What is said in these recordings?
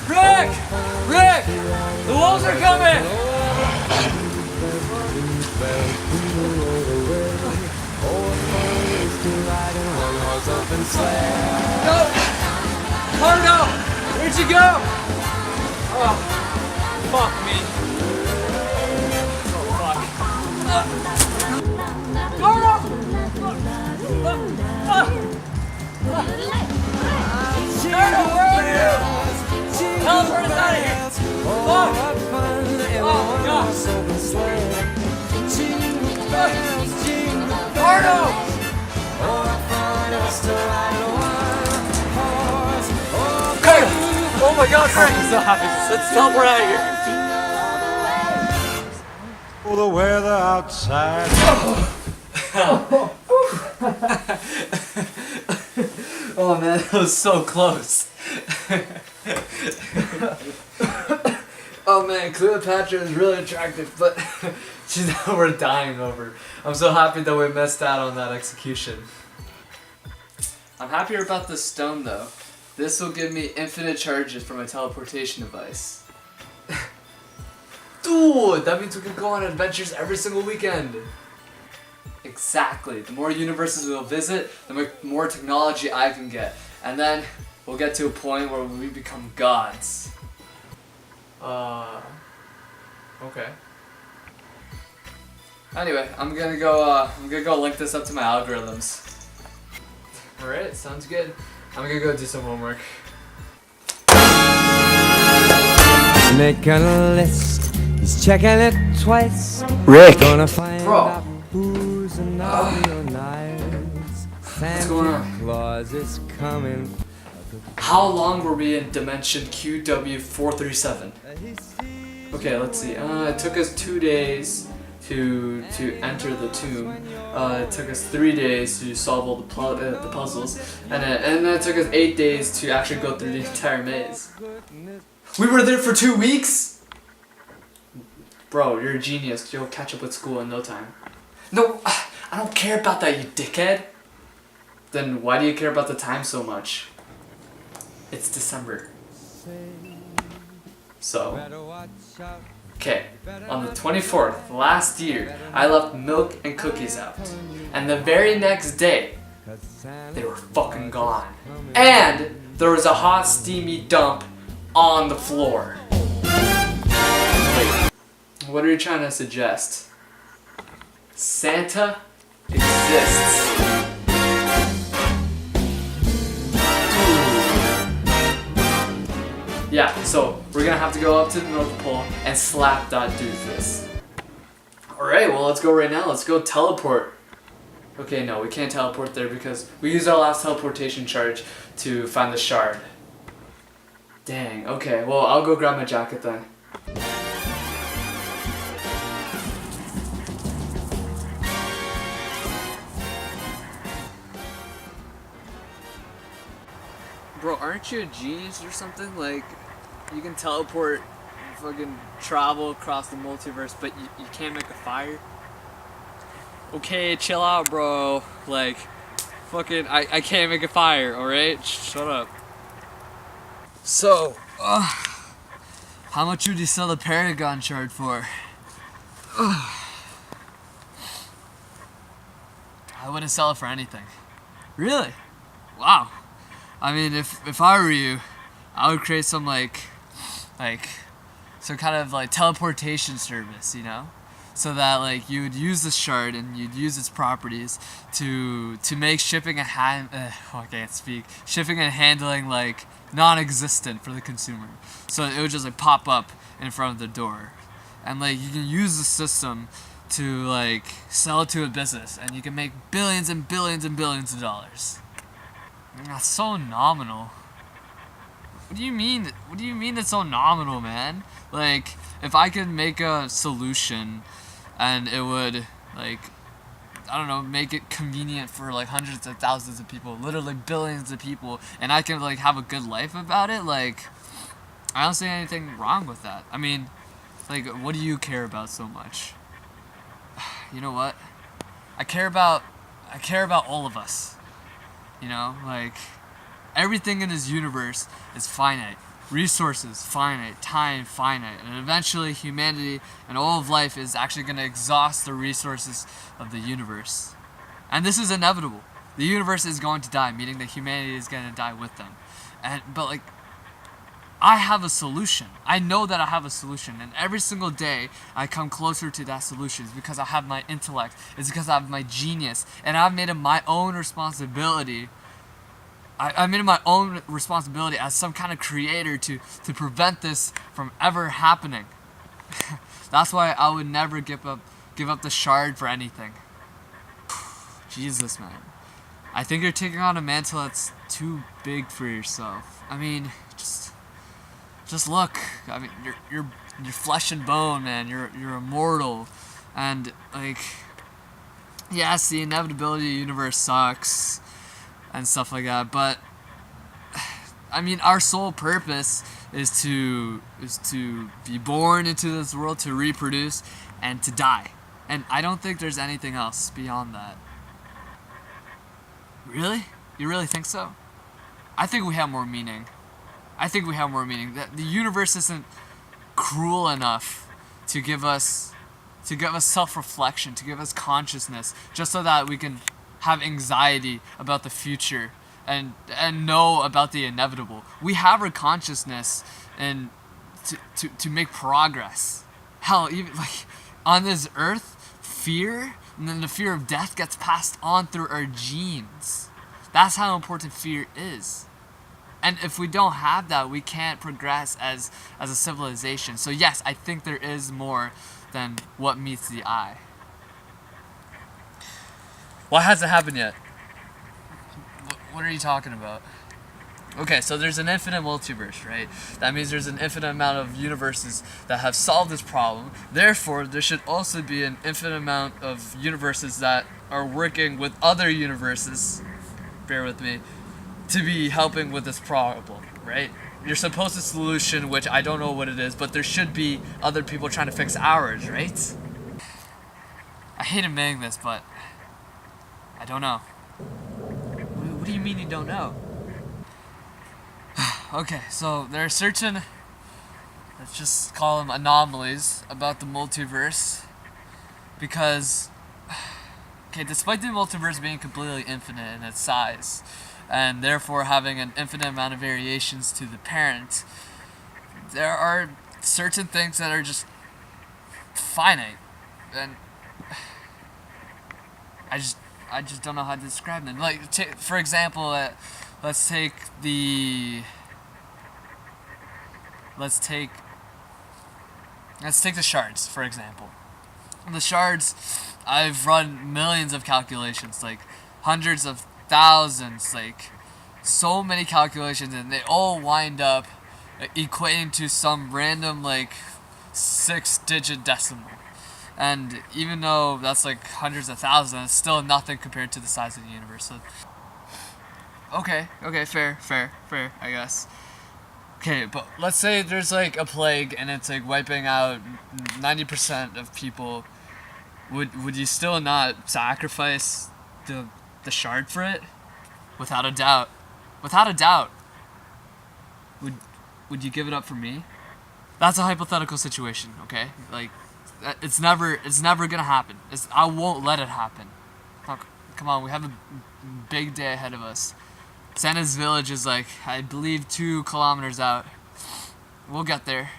Rick! Rick! The wolves are coming! No! Cardo! Where'd you go? Oh, fuck me. Oh, fuck. Cardo! Cardo, where are you? Teleport us out of here! Fuck! Oh, God! Cardo! Cardo! Oh my God, Frank! I'm so happy. Let's teleport out of here. Oh, the weather outside. Oh man, that was so close. Oh man, Cleopatra is really attractive, but she's not worth dying over. I'm so happy that we missed out on that execution. I'm happier about this stone though. This will give me infinite charges for my teleportation device. Dude, that means we can go on adventures every single weekend. Exactly. The more universes we'll visit, the more technology I can get. And then we'll get to a point where we become gods. Okay. Anyway, I'm gonna go link this up to my algorithms. Alright, sounds good. I'm gonna go do some homework. Make a list, he's checking it twice. Rick! Gonna find Bro. out who's not your nice. What's going on? Claus is coming. How long were we in dimension QW437? Okay, let's see. It took us 2 days to enter the tomb. It took us 3 days to solve all the puzzles, and then it took us 8 days to actually go through the entire maze. We were there for 2 weeks? Bro, you're a genius. You'll catch up with school in no time. No, I don't care about that, you dickhead. Then why do you care about the time so much? It's December. So, okay, on the 24th, last year, I left milk and cookies out. And the very next day, they were fucking gone. And there was a hot, steamy dump on the floor. Wait, what are you trying to suggest? Santa exists. Yeah, so we're gonna have to go up to the North Pole and slap that doofus. Alright, well let's go right now. Let's go teleport. Okay, no, we can't teleport there because we used our last teleportation charge to find the shard. Dang, okay, well I'll go grab my jacket then. Bro, aren't you a genius or something? Like, you can teleport, fucking travel across the multiverse, but you can't make a fire? Okay, chill out, bro. Like, fucking, I can't make a fire, alright? Shut up. So, how much would you sell the Paragon shard for? I wouldn't sell it for anything. Really? Wow. I mean, if I were you, I would create some like some kind of like teleportation service, you know, so that like you would use the shard and you'd use its properties to make shipping and I can't speak. Shipping and handling like non-existent for the consumer. So it would just like pop up in front of the door, and like you can use the system to like sell it to a business, and you can make billions and billions and billions of dollars. That's so nominal. What do you mean? What do you mean it's so nominal, man? Like, if I could make a solution and it would, like, I don't know, make it convenient for like hundreds of thousands of people, literally billions of people, and I can like have a good life about it, like, I don't see anything wrong with that. I mean, like, what do you care about so much? You know what? I care about all of us. You know, like, everything in this universe is finite. Resources, finite. Time, finite. And eventually humanity and all of life is actually going to exhaust the resources of the universe. And this is inevitable. The universe is going to die, meaning that humanity is going to die with them. But like, I have a solution. I know that I have a solution, and every single day I come closer to that solution. It's because I have my intellect. It's because I have my genius, and I've made it my own responsibility. I made it my own responsibility as some kind of creator to prevent this from ever happening. That's why I would never give up the shard for anything. Jesus, man. I think you're taking on a mantle that's too big for yourself. I mean, just look. I mean, you're flesh and bone, man. You're immortal, and like, yes, the inevitability of the universe sucks and stuff like that. But I mean, our sole purpose is to be born into this world, to reproduce, and to die. And I don't think there's anything else beyond that. Really? You really think so? I think we have more meaning. That the universe isn't cruel enough to give us self-reflection, to give us consciousness, just so that we can have anxiety about the future and know about the inevitable. We have our consciousness and to make progress. Hell, even like on this earth, fear, and then the fear of death gets passed on through our genes. That's how important fear is. And if we don't have that, we can't progress as a civilization. So yes, I think there is more than what meets the eye. Why hasn't happened yet? What are you talking about? Okay, so there's an infinite multiverse, right? That means there's an infinite amount of universes that have solved this problem. Therefore, there should also be an infinite amount of universes that are working with other universes, bear with me, to be helping with this problem, right? You're supposed to solution, which I don't know what it is, but there should be other people trying to fix ours, right? I hate admitting this, but I don't know. What do you mean you don't know? Okay, so there are certain, let's just call them anomalies about the multiverse, because, okay, despite the multiverse being completely infinite in its size, and therefore having an infinite amount of variations to the parent, there are certain things that are just finite, and I just don't know how to describe them. Like, for example, let's take the shards, for example. The shards, I've run millions of calculations, like hundreds of thousands, like so many calculations, and they all wind up equating to some random like 6-digit decimal. And even though that's like hundreds of thousands, it's still nothing compared to the size of the universe. So, okay, fair, I guess. Okay, but let's say there's like a plague and it's like wiping out 90% of people. Would you still not sacrifice the shard for it? Without a doubt. Would you give it up for me? That's a hypothetical situation, okay? Like, it's never gonna happen. I won't let it happen. Come on, we have a big day ahead of us. Santa's village is like, I believe, 2 kilometers out. We'll get there.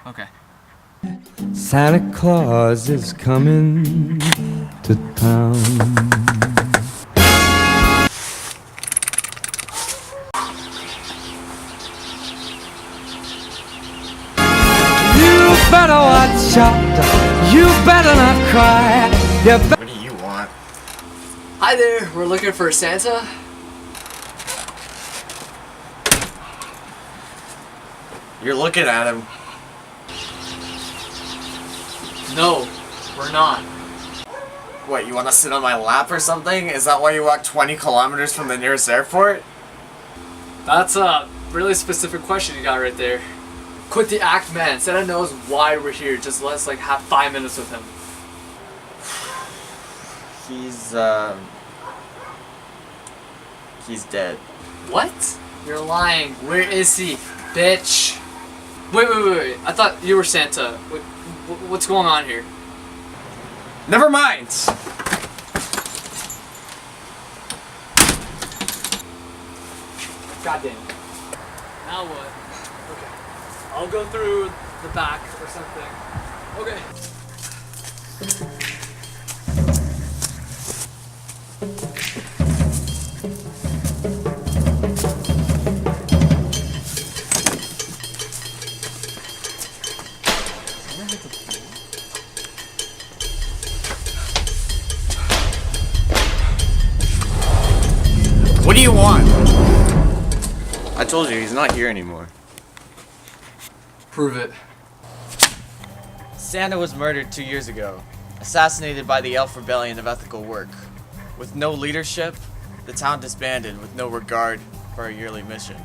Okay. Santa Claus is coming to town. You better watch out. You better not cry. What do you want? Hi there, we're looking for Santa. You're looking at him. No, we're not. What, you want to sit on my lap or something? Is that why you walked 20 kilometers from the nearest airport? That's a really specific question you got right there. Quit the act, man. Santa knows why we're here. Just let's like have 5 minutes with him. He's He's dead. What? You're lying. Where is he? Bitch. Wait. I thought you were Santa. What's going on here? Never mind! God damn it. Now what? Okay. I'll go through the back or something. Okay. What do you want? I told you, he's not here anymore. Prove it. Santa was murdered 2 years ago, assassinated by the Elf Rebellion of Ethical Work. With no leadership, the town disbanded with no regard for a yearly mission.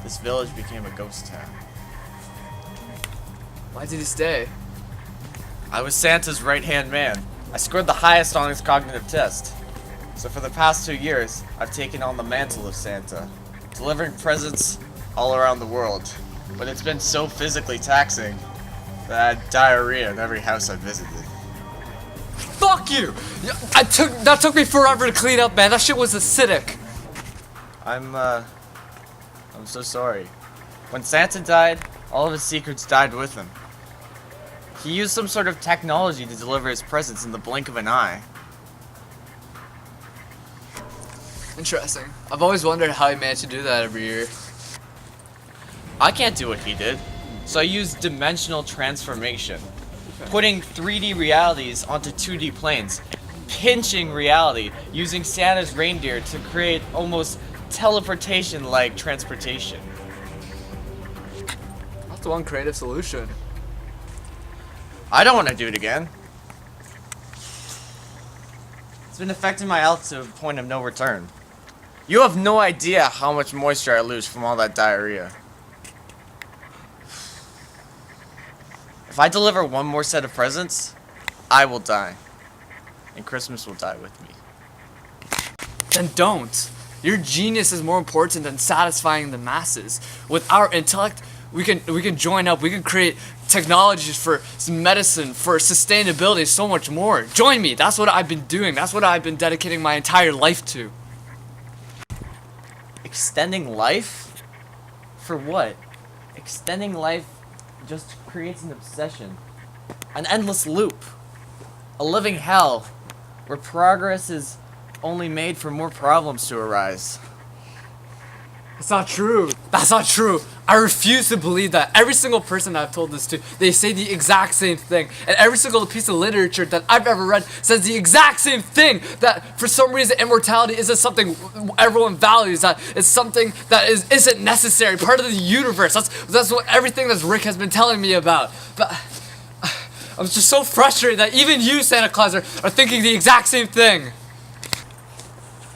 This village became a ghost town. Why did he stay? I was Santa's right-hand man. I scored the highest on his cognitive test. So for the past 2 years, I've taken on the mantle of Santa, delivering presents all around the world. But it's been so physically taxing that I had diarrhea in every house I visited. Fuck you! That took me forever to clean up, man. That shit was acidic. I'm so sorry. When Santa died, all of his secrets died with him. He used some sort of technology to deliver his presents in the blink of an eye. Interesting. I've always wondered how he managed to do that every year. I can't do what he did, so I used dimensional transformation, putting 3D realities onto 2D planes, pinching reality using Santa's reindeer to create almost teleportation-like transportation. That's the one creative solution. I don't want to do it again. It's been affecting my health to a point of no return. You have no idea how much moisture I lose from all that diarrhea. If I deliver one more set of presents, I will die. And Christmas will die with me. Then don't. Your genius is more important than satisfying the masses. With our intellect, we can join up. We can create technologies for medicine, for sustainability, so much more. Join me. That's what I've been doing. That's what I've been dedicating my entire life to. Extending life? For what? Extending life just creates an obsession. An endless loop. A living hell where progress is only made for more problems to arise. That's not true. That's not true. I refuse to believe that. Every single person I've told this to, they say the exact same thing. And every single piece of literature that I've ever read says the exact same thing. That for some reason immortality isn't something everyone values. That it's something that isn't necessary. Part of the universe. That's what everything that Rick has been telling me about. But I'm just so frustrated that even you, Santa Claus, are thinking the exact same thing.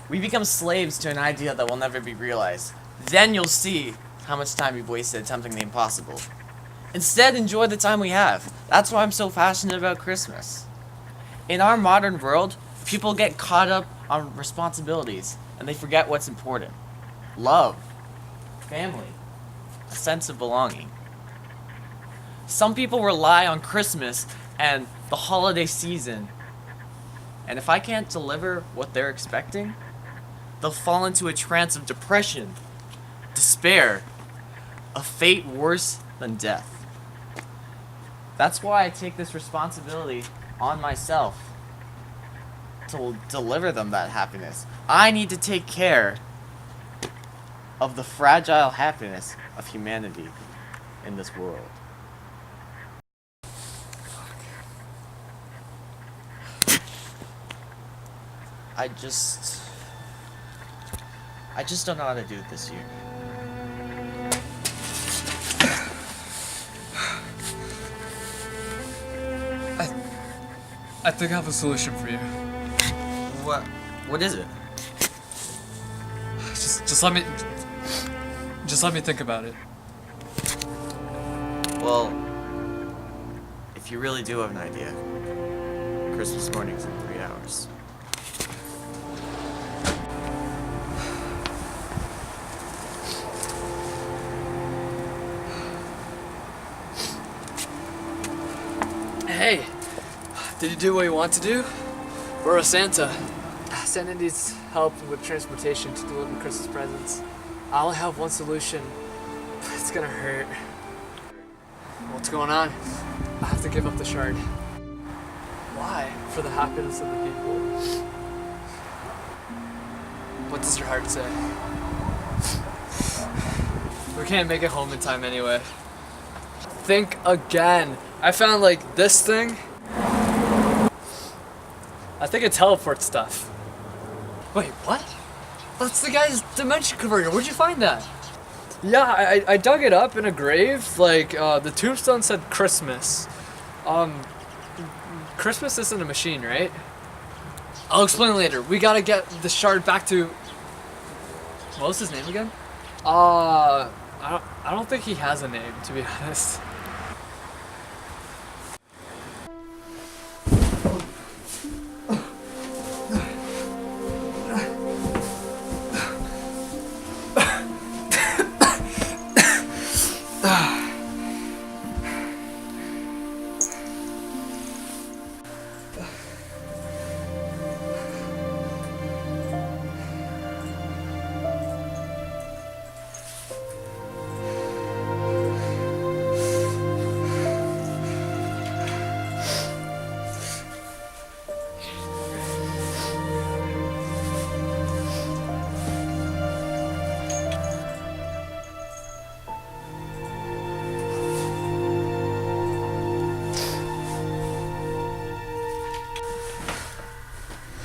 We become slaves to an idea that will never be realized. Then you'll see how much time we've wasted attempting the impossible. Instead, enjoy the time we have. That's why I'm so passionate about Christmas. In our modern world, people get caught up on responsibilities and they forget what's important. Love, family, a sense of belonging. Some people rely on Christmas and the holiday season, and if I can't deliver what they're expecting, they'll fall into a trance of depression, despair, a fate worse than death. That's why I take this responsibility on myself to deliver them that happiness. I need to take care of the fragile happiness of humanity in this world. I just don't know how to do it this year. I think I have a solution for you. What is it? Just let me think about it. Well, if you really do have an idea, Christmas morning's in 3 hours. Did you do what you want to do? We're a Santa. Santa needs help with transportation to deliver Christmas presents. I only have one solution, but it's gonna hurt. What's going on? I have to give up the shard. Why? For the happiness of the people. What does your heart say? We can't make it home in time anyway. Think again. I found like this thing. I think it teleports stuff. Wait, what? That's the guy's dimension converter. Where'd you find that? Yeah, I dug it up in a grave. Like, the tombstone said Christmas. Christmas isn't a machine, right? I'll explain later. We gotta get the shard back to... What was his name again? I don't think he has a name, to be honest.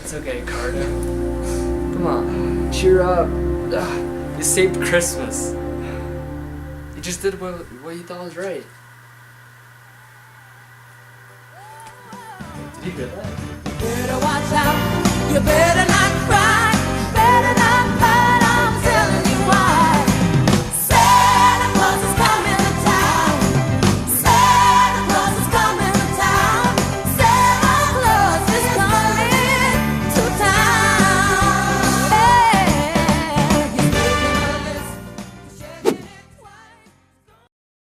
It's okay, Cardo. Come on, cheer up. You saved Christmas. You just did what you thought was right. Did you get that? You better watch out. You better